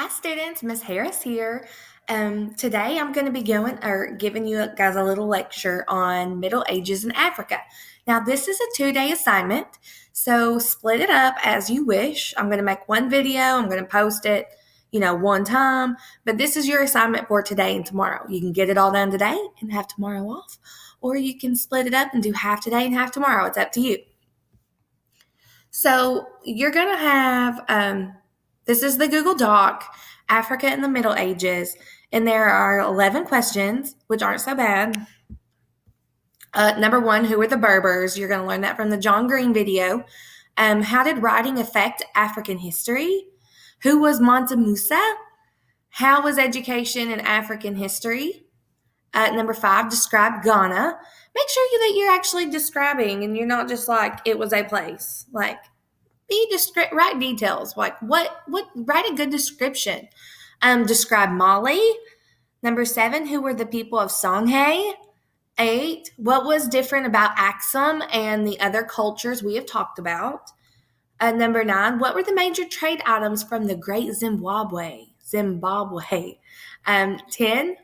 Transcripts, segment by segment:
Hi, students. Miss Harris here. Today I'm going to be giving you guys a little lecture on Middle Ages in Africa. Now, this is a 2-day assignment, so split it up as you wish. I'm going to make one video. I'm going to post it, one time. But this is your assignment for today and tomorrow. You can get it all done today and have tomorrow off, or you can split it up and do half today and half tomorrow. It's up to you. So you're going to have, this is the Google Doc, Africa in the Middle Ages, and there are 11 questions, which aren't so bad. Number one, who are the Berbers? You're going to learn that from the John Green video. How did writing affect African history? Who was Mansa Musa? How was education in African history? Number 5, describe Ghana. Make sure that you're actually describing and you're not just like, it was a place. Like, write details. Like, write a good description. Describe Mali. Number 7, who were the people of Songhai? 8, what was different about Axum and the other cultures we have talked about? Number 9, what were the major trade items from the Great Zimbabwe? 10,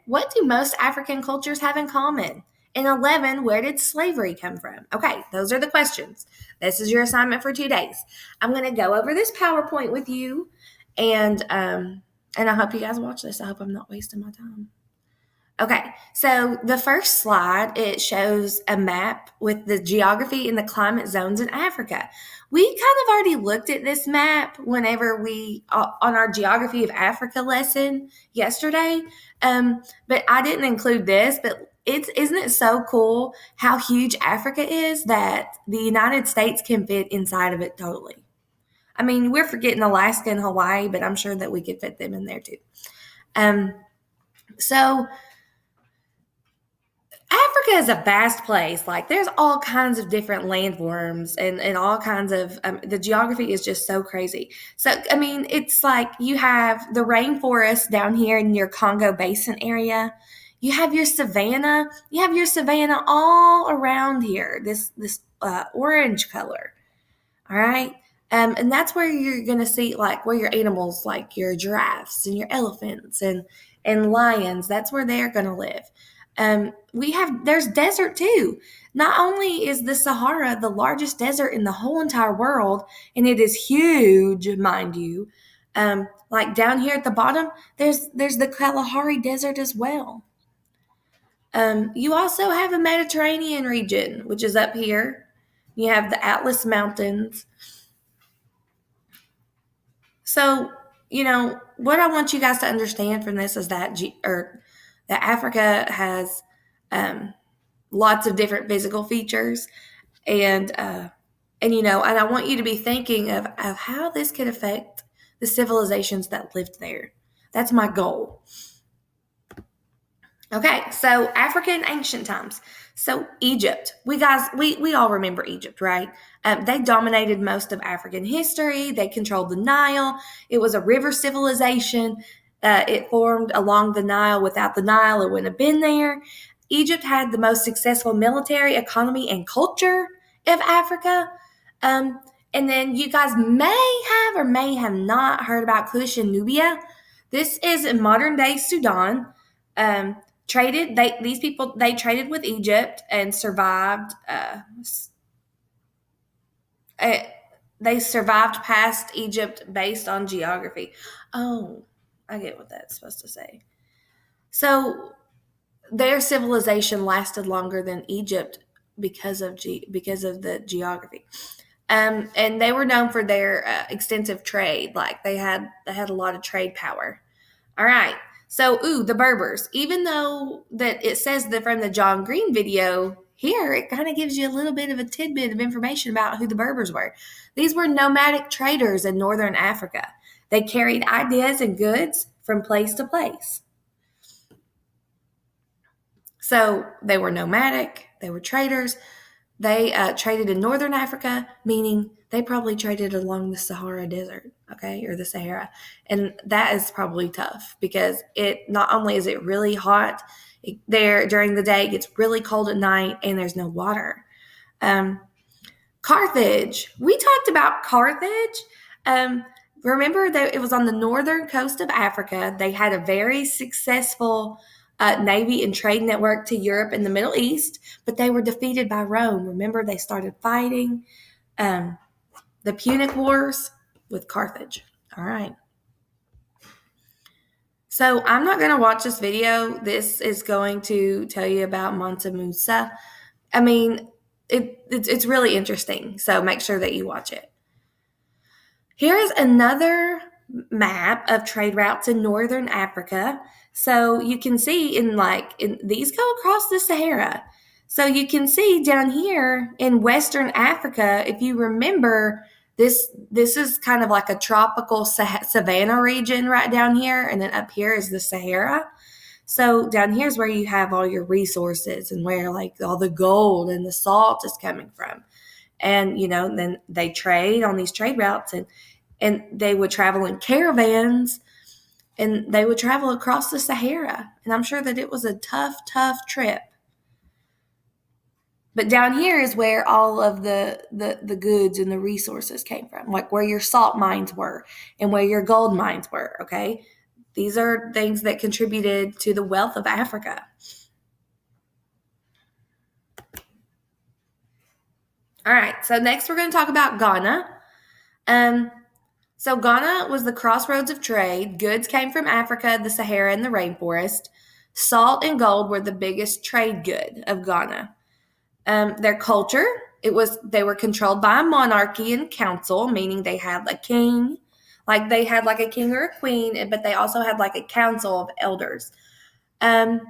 what do most African cultures have in common? And 11, where did slavery come from? Okay, those are the questions. This is your assignment for 2 days. I'm going to go over this PowerPoint with you, and I hope you guys watch this. I hope I'm not wasting my time. Okay, so the first slide, it shows a map with the geography and the climate zones in Africa. We kind of already looked at this map whenever on our Geography of Africa lesson yesterday, but I didn't include this, but isn't it so cool how huge Africa is that the United States can fit inside of it totally? I mean, we're forgetting Alaska and Hawaii, but I'm sure that we could fit them in there too. So Africa is a vast place. Like, there's all kinds of different landforms and all kinds of, the geography is just so crazy. So, I mean, it's like you have the rainforest down here in your Congo Basin area. You have your savanna. You have your savanna all around here, this orange color. All right. And that's where you're going to see, like, where your animals, like your giraffes and your elephants and lions, that's where they're going to live. There's desert too. Not only is the Sahara the largest desert in the whole entire world, and it is huge, mind you, like down here at the bottom, there's the Kalahari Desert as well. You also have a Mediterranean region, which is up here. You have the Atlas Mountains. So, what I want you guys to understand from this is that Africa has lots of different physical features, and I want you to be thinking of how this could affect the civilizations that lived there. That's my goal. Okay, so Africa in ancient times. So Egypt, we all remember Egypt, right? They dominated most of African history. They controlled the Nile. It was a river civilization. It formed along the Nile. Without the Nile, it wouldn't have been there. Egypt had the most successful military, economy, and culture of Africa. And then you guys may have or may have not heard about Kush and Nubia. This is in modern day Sudan. These people traded with Egypt and survived. They survived past Egypt based on geography. Oh, I get what that's supposed to say. So their civilization lasted longer than Egypt because of the geography. And they were known for their extensive trade. Like, they had a lot of trade power. All right. So, the Berbers. Even though that it says that from the John Green video here, it kind of gives you a little bit of a tidbit of information about who the Berbers were. These were nomadic traders in northern Africa. They carried ideas and goods from place to place. So they were nomadic. They were traders. They traded in northern Africa, meaning they probably traded along the Sahara Desert, okay, or the Sahara. And that is probably tough because not only is it really hot there during the day, it gets really cold at night, and there's no water. Carthage. We talked about Carthage. remember that it was on the northern coast of Africa. They had a very successful navy and trade network to Europe and the Middle East, but they were defeated by Rome. Remember, they started fighting the Punic Wars with Carthage. All right. So I'm not going to watch this video. This is going to tell you about Mansa Musa. I mean, it's really interesting. So make sure that you watch it. Here is another map of trade routes in northern Africa. So you can see in these go across the Sahara. So you can see down here in Western Africa, if you remember, this is kind of like a tropical savanna region right down here, and then up here is the Sahara. So down here is where you have all your resources and where like all the gold and the salt is coming from. And then they trade on these trade routes, and they would travel in caravans, and they would travel across the Sahara. And I'm sure that it was a tough trip. But down here is where all of the goods and the resources came from, like where your salt mines were and where your gold mines were, okay? These are things that contributed to the wealth of Africa. All right, so next we're going to talk about Ghana. So Ghana was the crossroads of trade. Goods came from Africa, the Sahara, and the rainforest. Salt and gold were the biggest trade good of Ghana. Their culture, they were controlled by a monarchy and council, meaning they had a king, like they had like a king or a queen, but they also had like a council of elders. The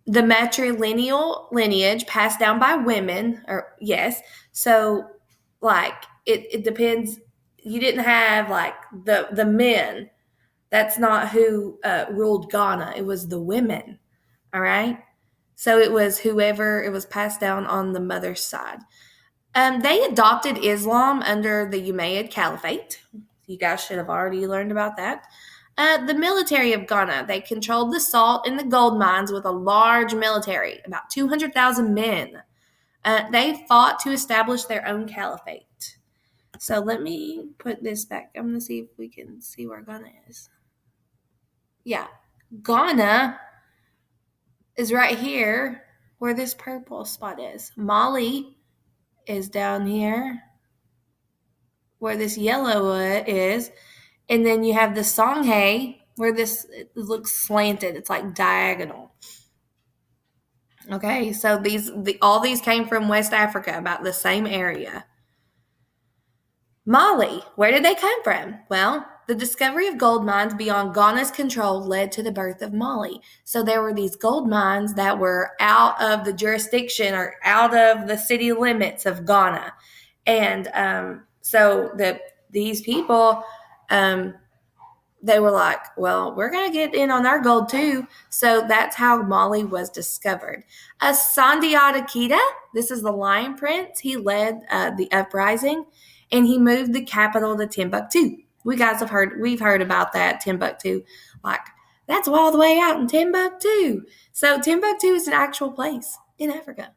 matrilineal lineage passed down by women, so like it depends. You didn't have like the men. That's not who ruled Ghana. It was the women. All right. So it was whoever, it was passed down on the mother's side. They adopted Islam under the Umayyad Caliphate. You guys should have already learned about that. The military of Ghana, they controlled the salt and the gold mines with a large military, about 200,000 men. They fought to establish their own caliphate. So let me put this back. I'm going to see if we can see where Ghana is. Yeah, Ghana is right here where this purple spot is. Mali is down here where this yellow is. And then you have the Songhai where this looks slanted. It's like diagonal. Okay, so all these came from West Africa, about the same area. Mali, where did they come from? Well, the discovery of gold mines beyond Ghana's control led to the birth of Mali. So there were these gold mines that were out of the jurisdiction or out of the city limits of Ghana. And these people, they were like, well, we're going to get in on our gold too. So that's how Mali was discovered. Sundiata Keita, this is the Lion Prince. He led the uprising, and he moved the capital to Timbuktu. We've heard about that, Timbuktu. Like, that's all the way out in Timbuktu. So Timbuktu is an actual place in Africa.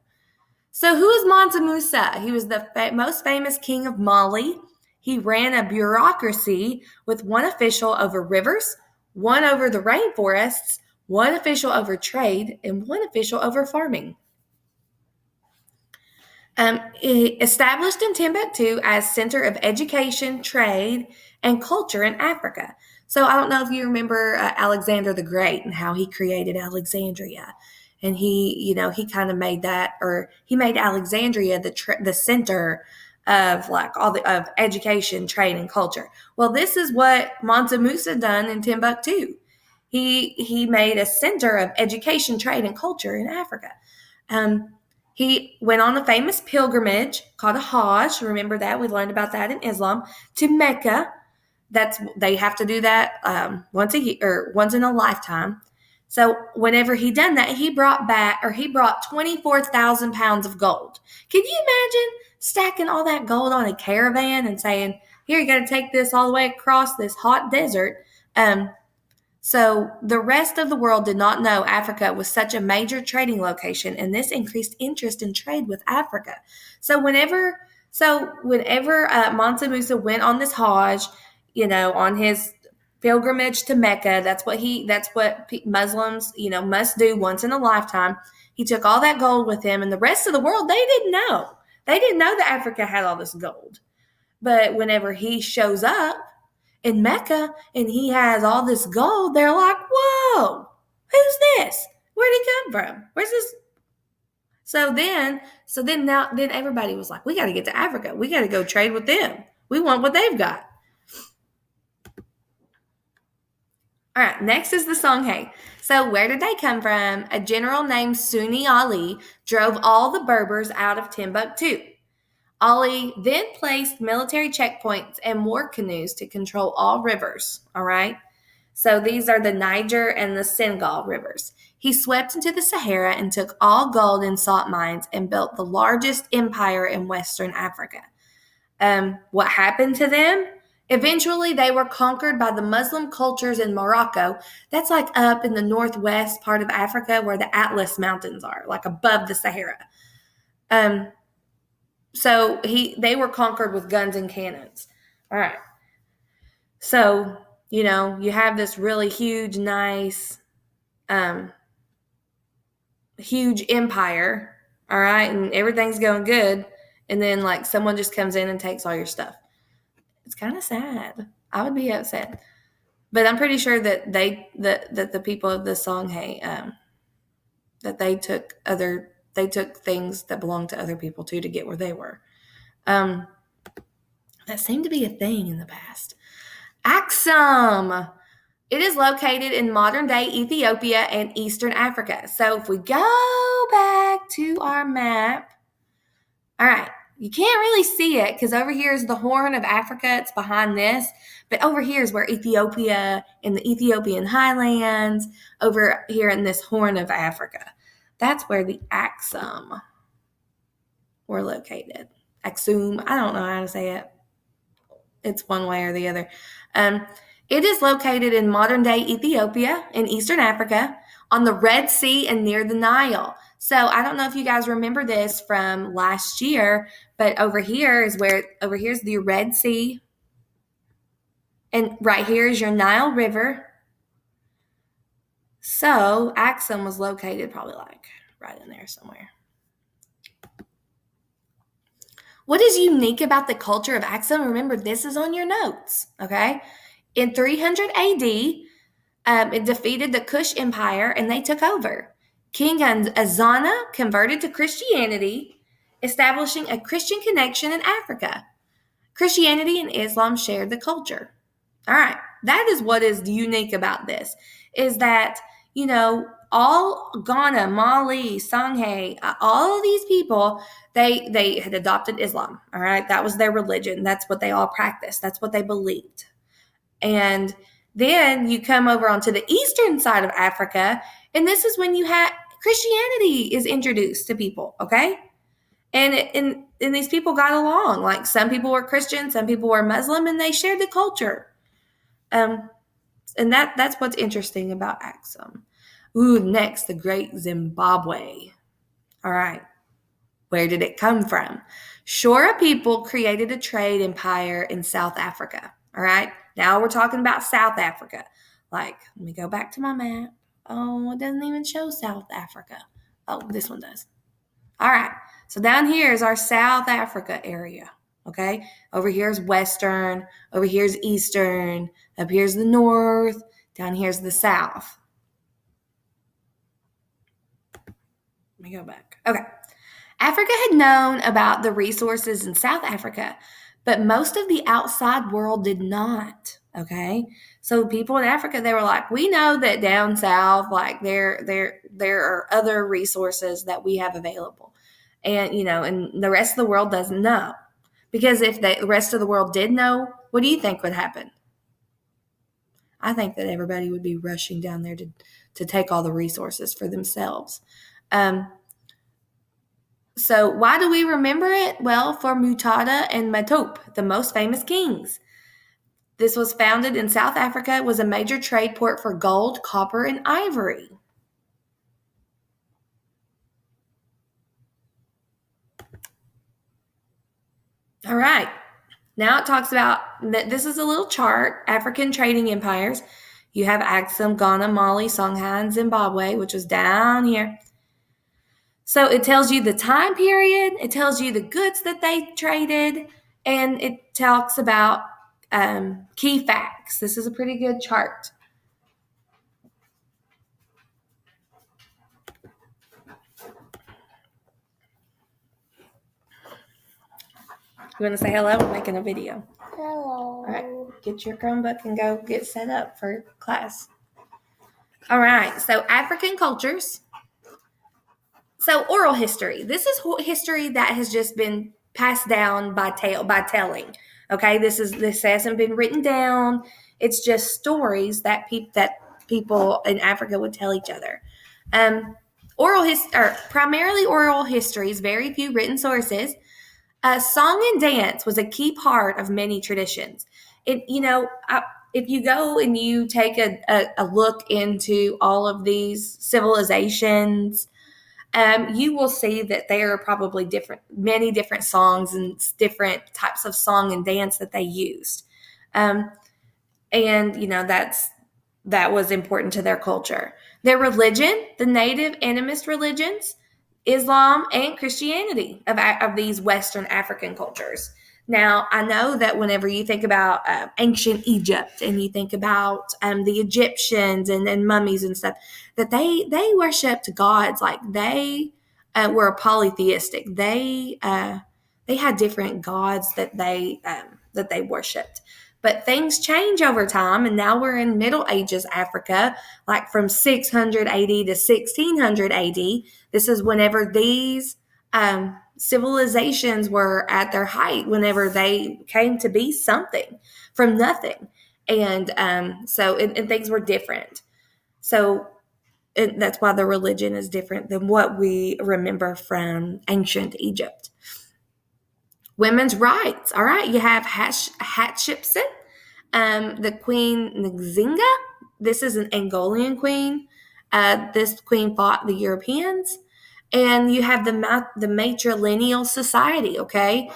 So who is Mansa Musa? He was the most famous king of Mali. He ran a bureaucracy with one official over rivers, one over the rainforests, one official over trade, and one official over farming. Established in Timbuktu as center of education, trade, and culture in Africa. So I don't know if you remember Alexander the Great and how he created Alexandria. And he kind of made that, or he made Alexandria the center of of education, trade, and culture. Well, this is what Mansa Musa done in Timbuktu. He made a center of education, trade, and culture in Africa. He went on a famous pilgrimage called a Hajj. Remember that? We learned about that in Islam, to Mecca. They have to do that once a year, or once in a lifetime. So whenever he done that, he brought 24,000 pounds of gold. Can you imagine stacking all that gold on a caravan and saying, here, you got to take this all the way across this hot desert? So the rest of the world did not know Africa was such a major trading location, and this increased interest in trade with Africa. So whenever Mansa Musa went on this Hajj, on his pilgrimage to Mecca. That's what Muslims, must do once in a lifetime. He took all that gold with him, and the rest of the world, they didn't know. They didn't know that Africa had all this gold. But whenever he shows up in Mecca and he has all this gold, they're like, whoa, who's this? Where'd he come from? Where's this? So then everybody was like, we got to get to Africa. We got to go trade with them. We want what they've got. All right, next is the Songhay. So where did they come from? A general named Sunni Ali drove all the Berbers out of Timbuktu. Ali then placed military checkpoints and war canoes to control all rivers. All right. So these are the Niger and the Senegal rivers. He swept into the Sahara and took all gold and salt mines and built the largest empire in Western Africa. What happened to them? Eventually, they were conquered by the Muslim cultures in Morocco. That's like up in the northwest part of Africa where the Atlas Mountains are, like above the Sahara. So they were conquered with guns and cannons. All right. So, you have this really huge, nice, huge empire. All right. And everything's going good. And then like someone just comes in and takes all your stuff. It's kind of sad. I would be upset. But I'm pretty sure that that the people of the Songhay, that they took things that belonged to other people too to get where they were. That seemed to be a thing in the past. Axum. It is located in modern-day Ethiopia and Eastern Africa. So if we go back to our map, all right, you can't really see it because over here is the Horn of Africa. It's behind this. But over here is where Ethiopia and the Ethiopian highlands, over here in this Horn of Africa. That's where the Axum were located. Axum, I don't know how to say it. It's one way or the other. It is located in modern-day Ethiopia in Eastern Africa on the Red Sea and near the Nile. So I don't know if you guys remember this from last year, but over here's the Red Sea. And right here is your Nile River. So Axum was located probably like right in there somewhere. What is unique about the culture of Axum? Remember, this is on your notes, okay? In 300 AD, it defeated the Kush Empire and they took over. King Azana converted to Christianity, establishing a Christian connection in Africa. Christianity and Islam shared the culture. All right, that is what is unique about this, is that, all Ghana, Mali, Songhay, all of these people, they had adopted Islam. All right, that was their religion. That's what they all practiced. That's what they believed. And then you come over onto the eastern side of Africa, and this is when you had Christianity is introduced to people, okay? And these people got along. Like some people were Christian, some people were Muslim, and they shared the culture. And that's what's interesting about Axum. Ooh, next, the Great Zimbabwe. All right. Where did it come from? Shora people created a trade empire in South Africa. All right. Now we're talking about South Africa. Like, let me go back to my map. Oh, it doesn't even show South Africa. Oh, this one does. All right. So down here is our South Africa area. Okay. Over here is Western. Over here is Eastern. Up here's the North. Down here's the South. Let me go back. Okay. Africa had known about the resources in South Africa, but most of the outside world did not. Okay. So people in Africa, they were like, we know that down south, like there are other resources that we have available. And, and the rest of the world doesn't know. Because if the rest of the world did know, what do you think would happen? I think that everybody would be rushing down there to take all the resources for themselves. So why do we remember it? Well, for Mutada and Matop, the most famous kings. This was founded in South Africa. It was a major trade port for gold, copper, and ivory. All right. Now it talks about that this is a little chart, African trading empires. You have Axum, Ghana, Mali, Songhai, and Zimbabwe, which was down here. So it tells you the time period, it tells you the goods that they traded, and it talks about key facts. This is a pretty good chart. You want to say hello? We're making a video. Hello. All right, get your Chromebook and go get set up for class. All right, so African cultures. So oral history. This is history that has just been passed down by telling. Okay, this hasn't been written down. It's just stories that people in Africa would tell each other. Primarily oral histories, very few written sources. Song and dance was a key part of many traditions. If you go and you take a look into all of these civilizations, you will see that there are probably many different songs and different types of song and dance that they used. And that was important to their culture. Their religion, the native animist religions, Islam and Christianity of these Western African cultures. Now, I know that whenever you think about ancient Egypt and you think about the Egyptians and mummies and stuff, that they worshipped gods, like they were polytheistic. They had different gods that they worshipped. But things change over time, and now we're in Middle Ages Africa, like from 600 AD to 1600 AD. This is whenever these civilizations were at their height, whenever they came to be something from nothing. And so things were different. So that's why the religion is different than what we remember from ancient Egypt. Women's rights. All right, you have Hatshepsut, the Queen Nzinga. This is an Angolan queen. This queen fought the Europeans. And you have the matrilineal society, okay?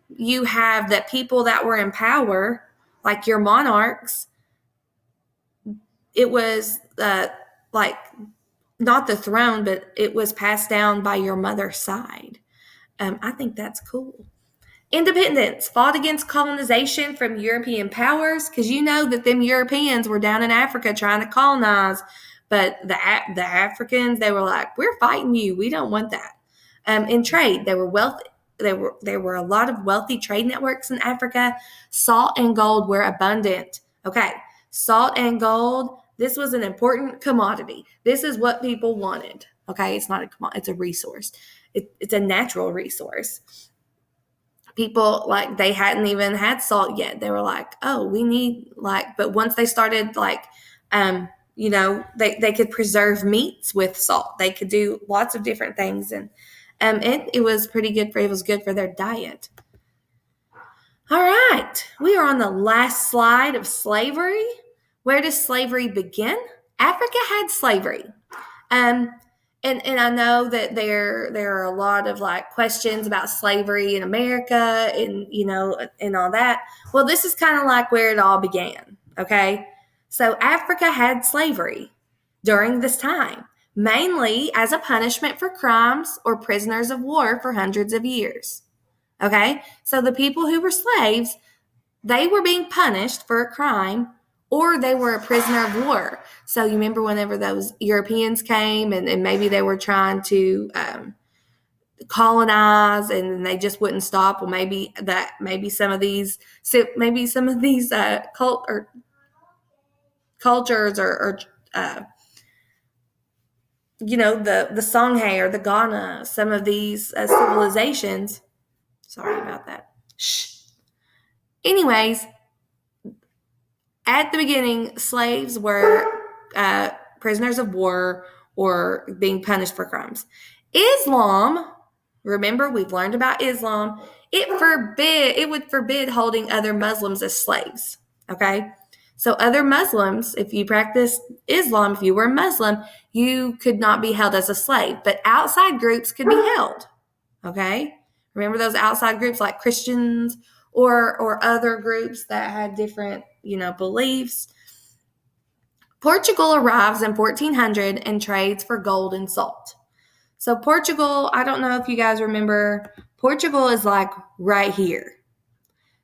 You have the people that were in power, like your monarchs. It was like not the throne, but it was passed down by your mother's side. I think that's cool. Independence fought against colonization from European powers, because you know that them Europeans were down in Africa trying to colonize, but the Africans, they were like, we're fighting you. We don't want that. In trade, there were a lot of wealthy trade networks in Africa. Salt and gold were abundant. Okay, salt and gold. This was an important commodity. This is what people wanted. Okay, it's not a commodity; it's a resource. It's a natural resource. People, like, they hadn't even had salt yet. They were like, oh, we need, like, but once they started, like, they could preserve meats with salt. They could do lots of different things, and it was pretty good it was good for their diet. All right, we are on the last slide of slavery. Where does slavery begin? Africa had slavery. And I know that there are a lot of like questions about slavery in America and all that. Well, this is kind of like where it all began. Okay. So Africa had slavery during this time, mainly as a punishment for crimes or prisoners of war for hundreds of years. Okay. So the people who were slaves, they were being punished for a crime, or they were a prisoner of war. So you remember whenever those Europeans came and maybe they were trying to colonize and they just wouldn't stop. Well, maybe some of these cultures or the Songhai or the Ghana, some of these civilizations. Sorry about that. Shh. Anyways, at the beginning, slaves were prisoners of war or being punished for crimes. Islam, remember, we've learned about Islam. It would forbid holding other Muslims as slaves. Okay, so other Muslims, if you practiced Islam, if you were a Muslim, you could not be held as a slave, but outside groups could be held. Okay, remember those outside groups like Christians or other groups that had different, beliefs. Portugal arrives in 1400 and trades for gold and salt. So Portugal, I don't know if you guys remember, Portugal is like right here.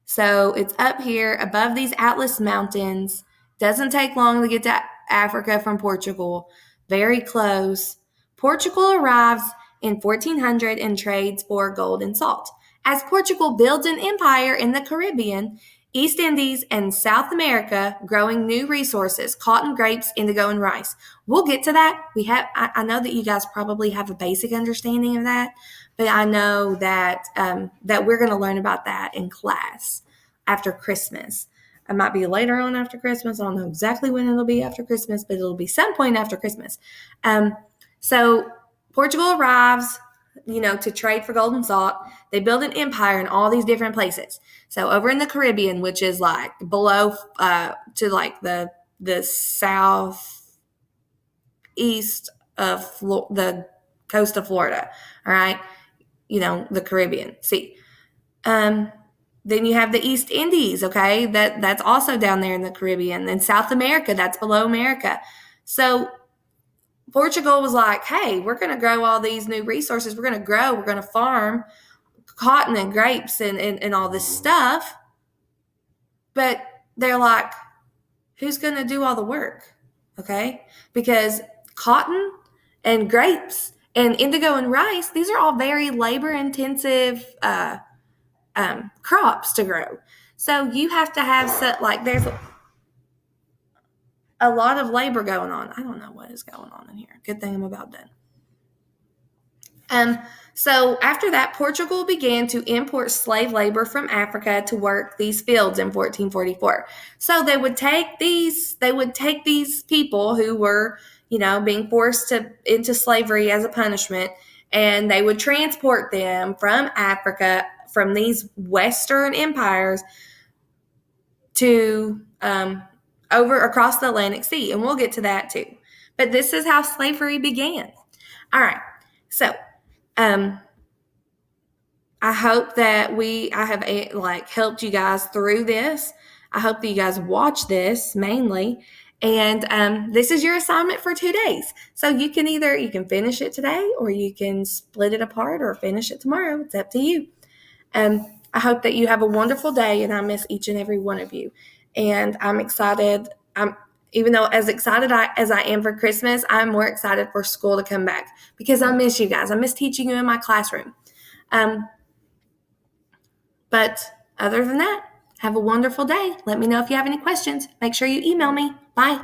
So it's up here above these Atlas Mountains. Doesn't take long to get to Africa from Portugal. Very close. Portugal arrives in 1400 and trades for gold and salt. As Portugal builds an empire in the Caribbean, East Indies, and South America, growing new resources, cotton, grapes, indigo, and rice. We'll get to that. I know that you guys probably have a basic understanding of that, but I know that that we're going to learn about that in class after Christmas. It might be later on after Christmas. I don't know exactly when it'll be after Christmas, but it'll be some point after Christmas. So Portugal arrives, to trade for gold and salt. They build an empire in all these different places. So over in the Caribbean, which is like below to like the southeast of the coast of Florida, all right, the Caribbean Sea. Then you have the East Indies, okay, that's also down there in the Caribbean. Then South America, that's below America. So Portugal was like, hey, we're going to grow all these new resources. We're going to farm cotton and grapes and all this stuff. But they're like, who's going to do all the work? Okay? Because cotton and grapes and indigo and rice, these are all very labor intensive crops to grow. So you have to have there's a lot of labor going on. I don't know what is going on in here. Good thing I'm about done. So after that, Portugal began to import slave labor from Africa to work these fields in 1444. So they would take these people who were, being forced into slavery as a punishment, and they would transport them from Africa, from these Western empires, to over across the Atlantic Sea. And we'll get to that too. But this is how slavery began. All right. So I hope that I have helped you guys through this. I hope that you guys watch this mainly. And this is your assignment for 2 days. So you can finish it today, or you can split it apart or finish it tomorrow. It's up to you. I hope that you have a wonderful day, and I miss each and every one of you. And I'm excited. Even though as excited as I am for Christmas, I'm more excited for school to come back because I miss you guys. I miss teaching you in my classroom. But other than that, have a wonderful day. Let me know if you have any questions. Make sure you email me. Bye.